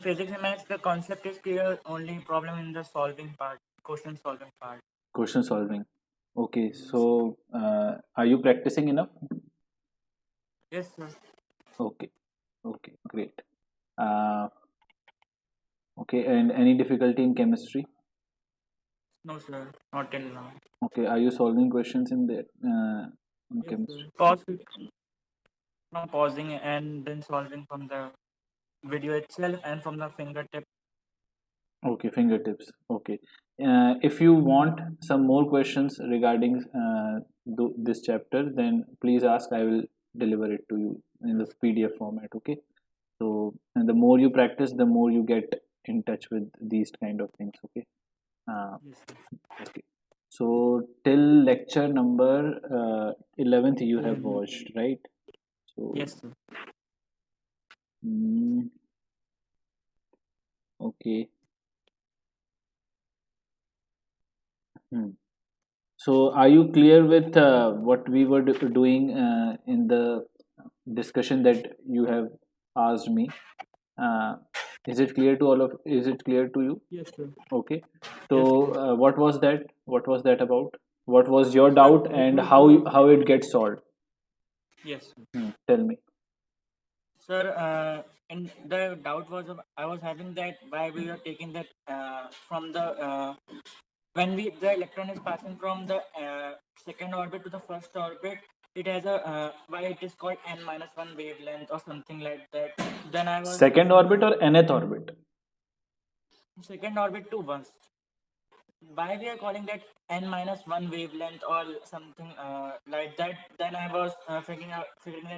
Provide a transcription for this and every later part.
physics and maths, the concept is clear. Only problem in the solving part, question solving part. Question solving. Okay, Yes. so are you practicing enough? Yes, sir. Okay, okay, great. Uh, okay, and any difficulty in chemistry? No, sir. Not till now. Okay, are you solving questions in there in Yes, sir. chemistry? Pause from pausing and then solving from the video itself and from the fingertip. Okay, fingertips. Okay. If you want some more questions regarding this chapter, then please ask. I will deliver it to you in the Yes, PDF format. Okay. So, and the more you practice, the more you get in touch with these kind of things. Okay. Uh, yes, sir. okay. So, till lecture number 11th, you have 11. watched, right? So, Yes, sir. mm, okay. Hmm. So, are you clear with what we were doing in the discussion that you have asked me? Uh, is it clear to all of? Is it clear to you? Yes, sir. Okay. Yes, So, sir. what was that? What was that about? What was your Sir, doubt, it and was the how it gets solved? yes, sir. Tell me. Sir, and the doubt was I was having that why we are taking that from the when we the electron is passing from the second orbit to the first orbit, it has a why it is called n minus one wavelength or something like that. Then I was Second orbit or nth orbit? second orbit to once. Why we are calling that n minus one wavelength or something like that? Then I was figuring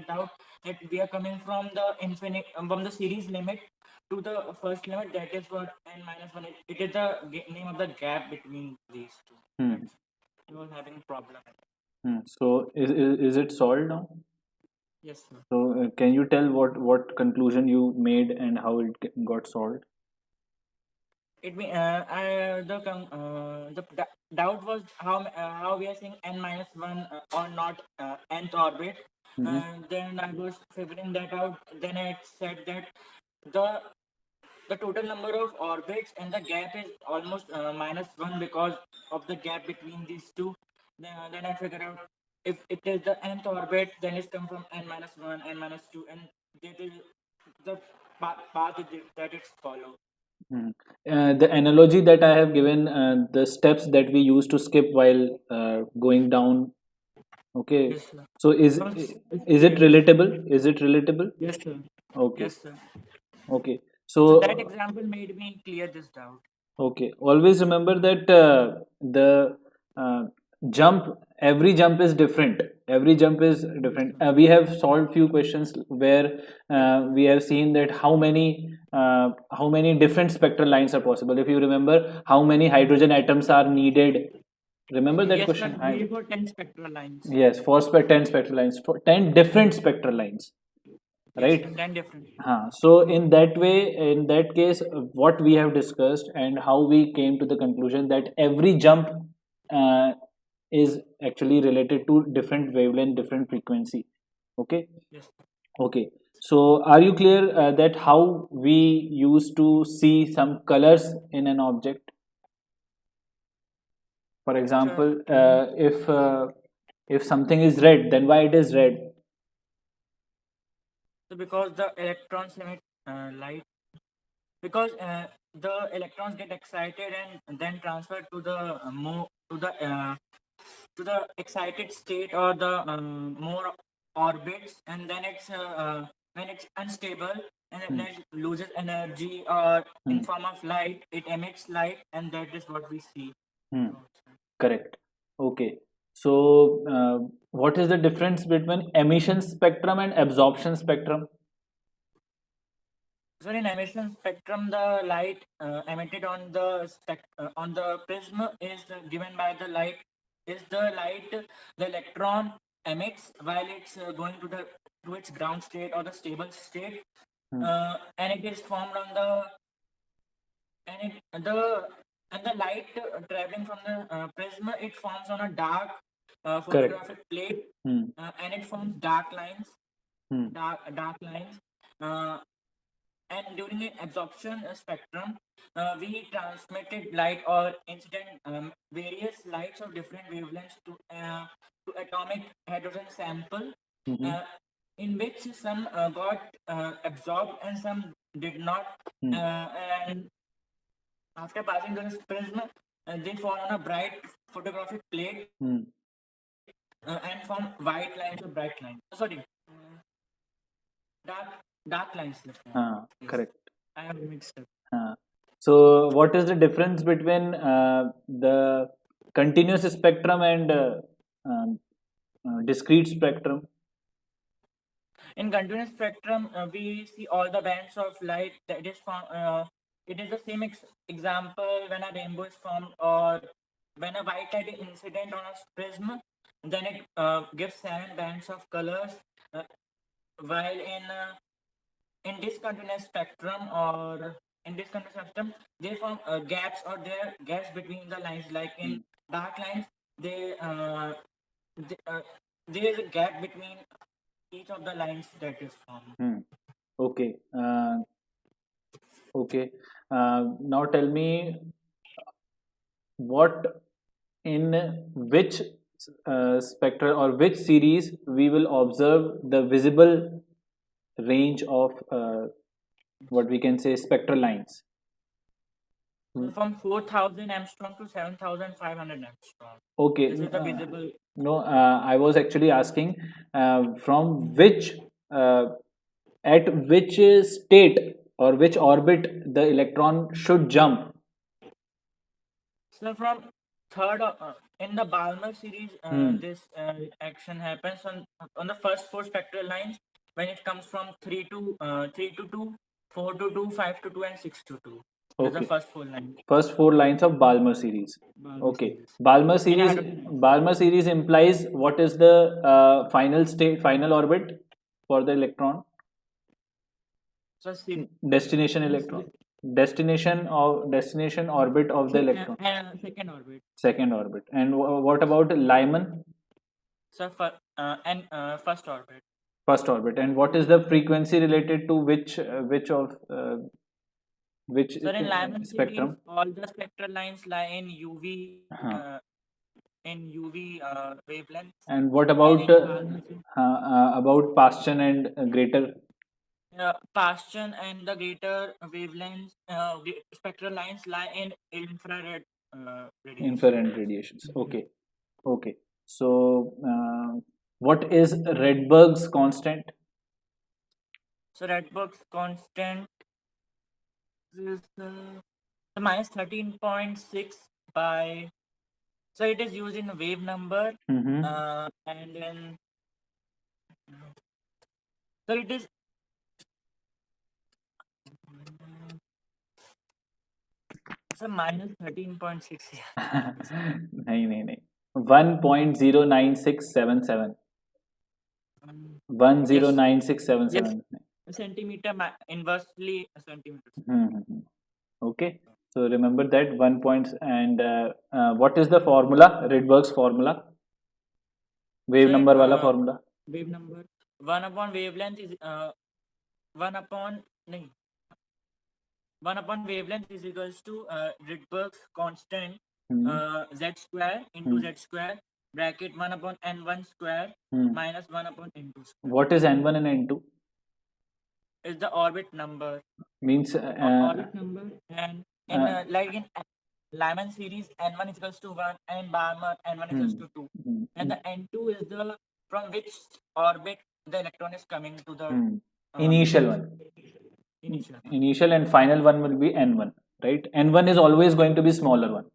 it out that we are coming from the infinite from the series limit to the first limit. That is what n minus one. It is the name of the gap between these two. Hmm. That's we were having problem. So, is it solved now? Yes, sir. So, can you tell what conclusion you made and how it got solved? It mean doubt was how we are saying n minus one or not nth orbit. Mm-hmm. Then I was figuring that out. Then it said that the the total number of orbits and the gap is almost minus one because of the gap between these two. Then I figured out if it is the nth orbit, then it's come from n minus one, n minus two, and that is the path that it's follow. Hmm. The analogy that I have given, the steps that we used to skip while going down. Okay, Yes, sir. so It's is it clear. relatable? Is it relatable? Yes, sir. Okay, Yes, sir. okay. So that So example made me clear this doubt. okay, always remember that the uh, jump, every jump is different. Every jump is Yes, different. sir. We have solved few questions where Yes, sir. we have seen that how many different spectral lines are possible. If you remember, how many hydrogen atoms are needed. Remember that Yes, sir. question? Needed for 10 spectral lines. Yes, for 10 spectral lines, for 10 different spectral lines, Yes, right? sir. 10 different. So in that way, in that case, what we have discussed and how we came to the conclusion that every jump uh, is actually related to different wavelength, different frequency. Okay, Yes. okay. So are you clear that how we used to see some colors in an object? For Sir, example, can you? if something is red, then why it is red? So because the electrons emit light, because the electrons get excited and then transferred to the more to the excited state or the more orbits, and then it's when it's unstable and Hmm. then it loses energy or in Hmm. form of light, it emits light, and that is what we see. Hmm. Correct. Okay. So, what is the difference between emission spectrum and absorption spectrum? So in emission spectrum, the light emitted on the on the prism is given by the light is the light the electron emits while it's going to its ground state or the stable state, Hmm. and it is formed on the and it the light traveling from the prism, it forms on a dark Correct. photographic plate, Hmm. and it forms dark lines Hmm. dark lines. Uh, and during an absorption spectrum, we transmitted light or incident various lights of different wavelengths to atomic hydrogen sample, Mm-hmm. uh, in which some got absorbed and some did not. Hmm. And after passing through this prism, they fall on a bright photographic plate Hmm. and form white lines or bright lines. Sorry, dark dark lines. Yes, Correct. I have mixed up. So, what is the difference between the continuous spectrum and um, discrete spectrum? In continuous spectrum, we see all the bands of light that is formed. It is the same example when a rainbow is formed or when a white light is incident on a prism, then it gives 7 bands of colors. Uh, while in discontinuous spectrum or in discontinuous spectrum, they form gaps or there are gaps between the lines. Like in dark lines, they there is a gap between each of the lines that is formed. Okay. Okay. Now tell me what in which spectral or which series we will observe the visible range of what we can say spectral lines. So from 4,000 Armstrong to 7,500 Armstrong. Okay. This is the visible. No, I was actually asking from which at which state or which orbit the electron should jump. So from third in the Balmer series, this action happens on the first 4 spectral lines when it comes from 3 to 2, 4 to 2, 5 to 2, and 6 to 2. These are the Okay. first 4 lines. First 4 lines of Balmer series. Balmer Okay. series. Balmer In series. hydrogen. Balmer series implies what is the final state, final orbit for the electron? So Destination electron. Destination orbit of the electron. second orbit. Second orbit. And what about Lyman? So first orbit. First orbit. And what is the frequency related to which of which So in Lyman series, spectrum? all the spectral lines lie in UV Uh-huh. wavelength. And what And about in Balmer series, Paschen and greater Paschen and the greater wavelengths spectral lines lie in infrared radiation. infrared radiations? Okay, okay. So, what is Rydberg's constant? So Rydberg's constant is minus 13.6 by. So it is used in wave number, Mm-hmm. and then so it is. So minus 13.6. नहीं 1.09677 1.09677. Centimeter inversely centimeters. Mm-hmm. Okay, so remember that 1 point. And what is the formula? Rydberg's formula, wave So number wala formula. wave number 1 upon wavelength is 1 upon nahi, 1 upon wavelength is equals to Rydberg's constant z square into z square bracket 1 upon n1 square minus 1 upon n2 square. What is n1 and n2? Is the orbit number. Means Orbit number, and in like in Lyman series, n1 is equals to 1 and Balmer n1 is equals to 2. And the n2 is the from which orbit the electron is coming to the initial one. Initial and final one will be n1, right? N1 is always going to be smaller one.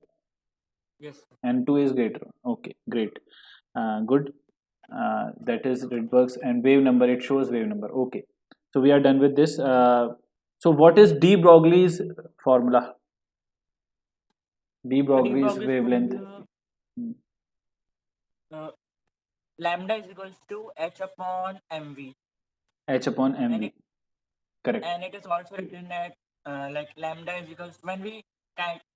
Yes. N2 is greater. Okay, great. Good. That is Rydberg's and wave number. It shows wave number. Okay. So we are done with this. So what is de Broglie's formula? De Broglie's wavelength. Lambda is equals to h upon mv. H upon mv. Correct. And it is also written that like lambda is equals when we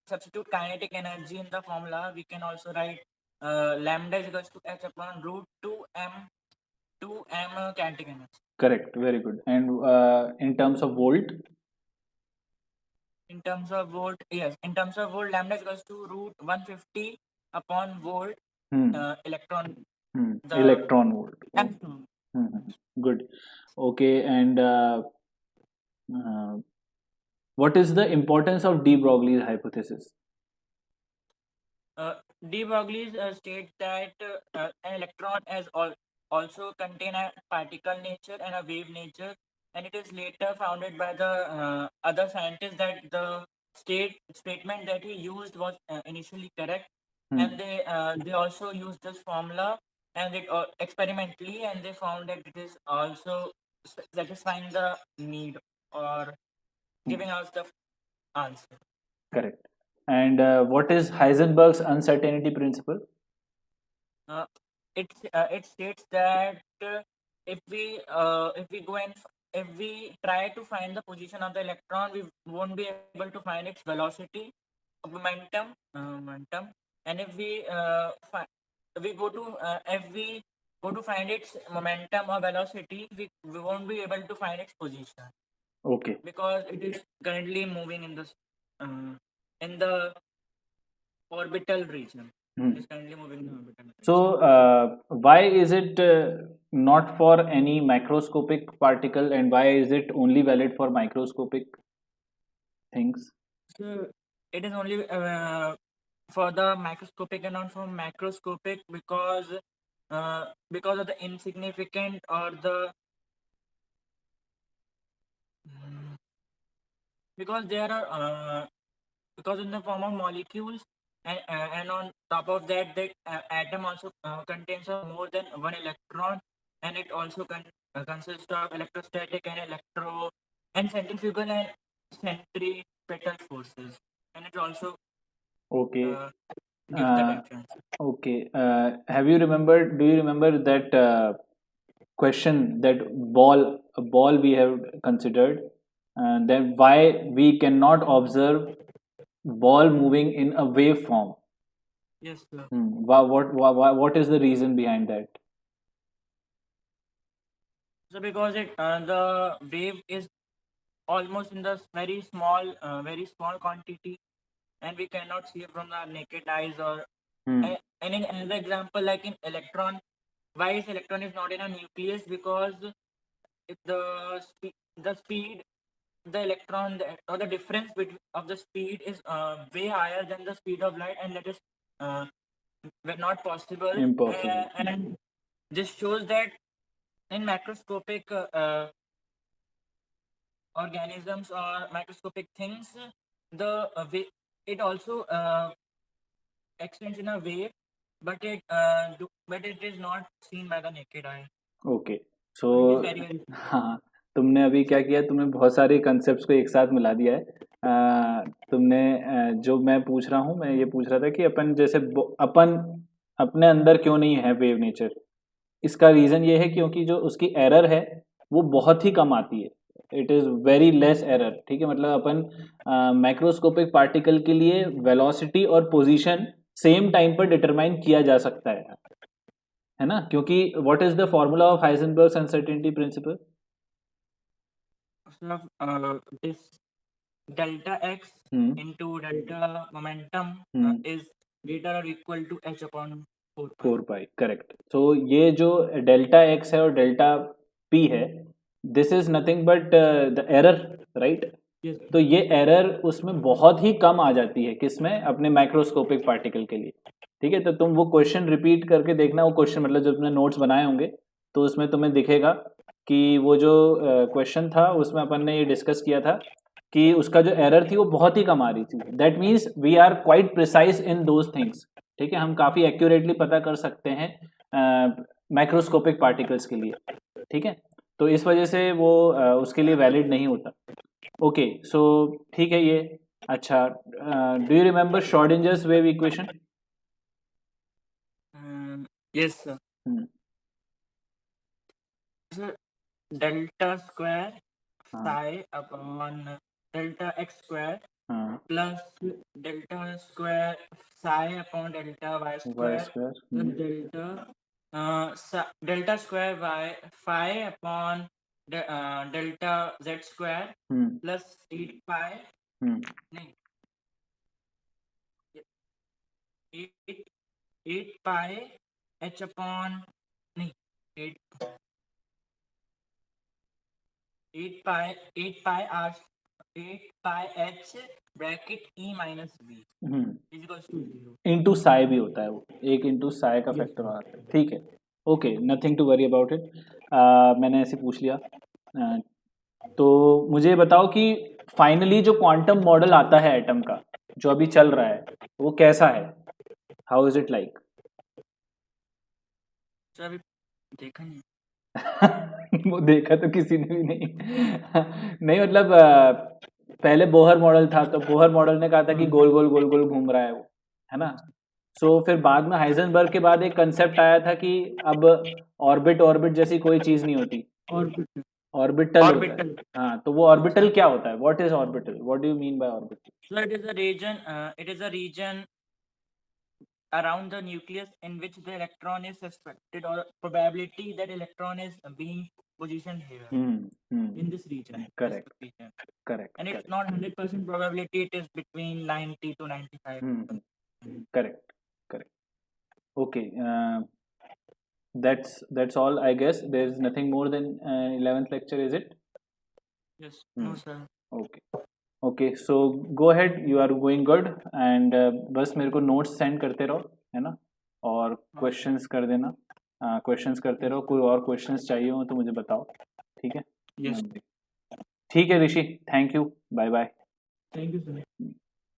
substitute kinetic energy in the formula, we can also write lambda is equals to h upon root 2m kinetic energy. Correct. Very good. And in terms of volt? In terms of volt, yes. In terms of volt, lambda is equals to root 150 upon volt Hmm. electron. Hmm. The Electron volt. Oh. Angstrom. Good. Okay, and what is the importance of de Broglie's hypothesis? De Broglie states that an electron also contain a particle nature and a wave nature, and it is later founded by the other scientists that the statement that he used was initially correct, and they also used this formula and it experimentally, and they found that it is also satisfying the need or giving us the answer. Correct. And what is Heisenberg's uncertainty principle? Uh, it states that if we go and if we try to find the position of the electron, we won't be able to find its velocity, momentum, and if we go to find its momentum or velocity, we won't be able to find its position. Okay. Because it is currently moving in the orbital region. It is currently moving in the orbital region. So, why is it not for any macroscopic particle, and why is it only valid for microscopic things? So it is only for the microscopic and not for macroscopic because of the insignificant or the because there are because in the form of molecules and on top of that that atom also contains more than one electron, and it also consists of electrostatic and centrifugal and centripetal forces, and it also Okay. gives the Uh, difference. okay. Have you remembered? Do you remember that question, that a ball we have considered, and then why we cannot observe ball moving in a wave form? Yes, sir. What is the reason behind that? So because the wave is almost in the very small quantity, and we cannot see it from the naked eyes. Or and in another example, like in electron, why is electron is not in a nucleus? Because if the speed, the electron, or the difference between of the speed is way higher than the speed of light, and that is uh, not possible. Impossible. And this shows that in macroscopic organisms or microscopic things, it also extends in a wave, but it is not seen by the naked eye. Okay so So it is very very small. हाँ, तुमने अभी क्या किया, तुमने बहुत सारे concept को एक साथ मिला दिया है। तुमने जो मैं पूछ रहा हूँ, मैं ये पूछ रहा था कि अपन जैसे अपन अपने अंदर क्यों नहीं है वेव नेचर। इसका रीज़न ये है क्योंकि जो उसकी एरर है वो बहुत ही कम आती है, it is very less error. ठीक है, मतलब अपन माइक्रोस्कोपिक पार्टिकल के लिए वेलोसिटी और पोजीशन सेम टाइम पर डिटरमाइन किया जा सकता है ना, क्योंकि what is the formula of Heisenberg's uncertainty principle? So this delta x into delta momentum is greater or equal to h upon 4 pi. 4 pi, correct. तो ये जो डेल्टा एक्स है और डेल्टा पी है, this is nothing but the error, right? तो ये error उसमें बहुत ही कम आ जाती है, किसमें? अपने माइक्रोस्कोपिक पार्टिकल के लिए। ठीक है, तो तुम वो क्वेश्चन रिपीट करके देखना। वो क्वेश्चन मतलब जब तुमने नोट्स बनाए होंगे तो उसमें तुम्हें दिखेगा कि वो जो क्वेश्चन था उसमें अपन ने ये डिस्कस किया था कि उसका जो एरर थी वो बहुत ही कम आ रही थी। That means we are quite precise in those things. ठीक है, हम काफ़ी एक्यूरेटली पता कर सकते हैं माइक्रोस्कोपिक पार्टिकल्स के लिए। ठीक है, तो इस वजह से वो उसके लिए वैलिड नहीं होता। ओके, सो ठीक है ये। अच्छा, do you remember Schrodinger's wave equation? Yes, sir. So delta square psi upon delta x square plus delta square psi upon delta y square plus delta square y phi upon delta z square plus 8 pi नहीं, 8 pi h upon नहीं 8 8 pi r 8 pi h bracket e minus v is equals to 0. Into Sai भी होता है वो, एक into Sai का factor आता है, ठीक है, okay, nothing to worry about it. मैंने ऐसे पूछ लिया। तो मुझे बताओ कि फाइनली जो क्वांटम मॉडल आता है एटम का, जो अभी चल रहा है, वो कैसा है? How is it like? Sir अभी देखा नहीं। वो देखा तो किसी ने भी नहीं। नहीं मतलब पहले बोहर मॉडल था, तो बोहर मॉडल ने कहा था कि गोल गोल गोल गोल घूम रहा है वो, है ना। सो फिर बाद में हाइजेनबर्ग के बाद एक कंसेप्ट आया था कि अब ऑर्बिट ऑर्बिट जैसी कोई चीज नहीं होती, ऑर्बिटल होता है। हाँ, तो वो ऑर्बिटल क्या होता है? What is orbital? What do you mean by orbital? So it is a region around the nucleus in which the electron is suspected, or probability that electron is being positioned here in this region. Correct. This region. Correct. And it's not 100% probability, it is between 90 to 95. Correct. Correct. Okay. That's all, I guess. There's nothing more than 11th lecture, is it? Yes. No, sir. Okay. Okay, so go ahead, you are going good, and बस मेरे को notes send करते रहो, है ना, और questions कर देना, क्वेश्चंस करते रहो। कोई और क्वेश्चंस चाहिए हो तो मुझे बताओ, ठीक है? Yes. ठीक है Rishi, thank you, bye bye. Thank you, sir.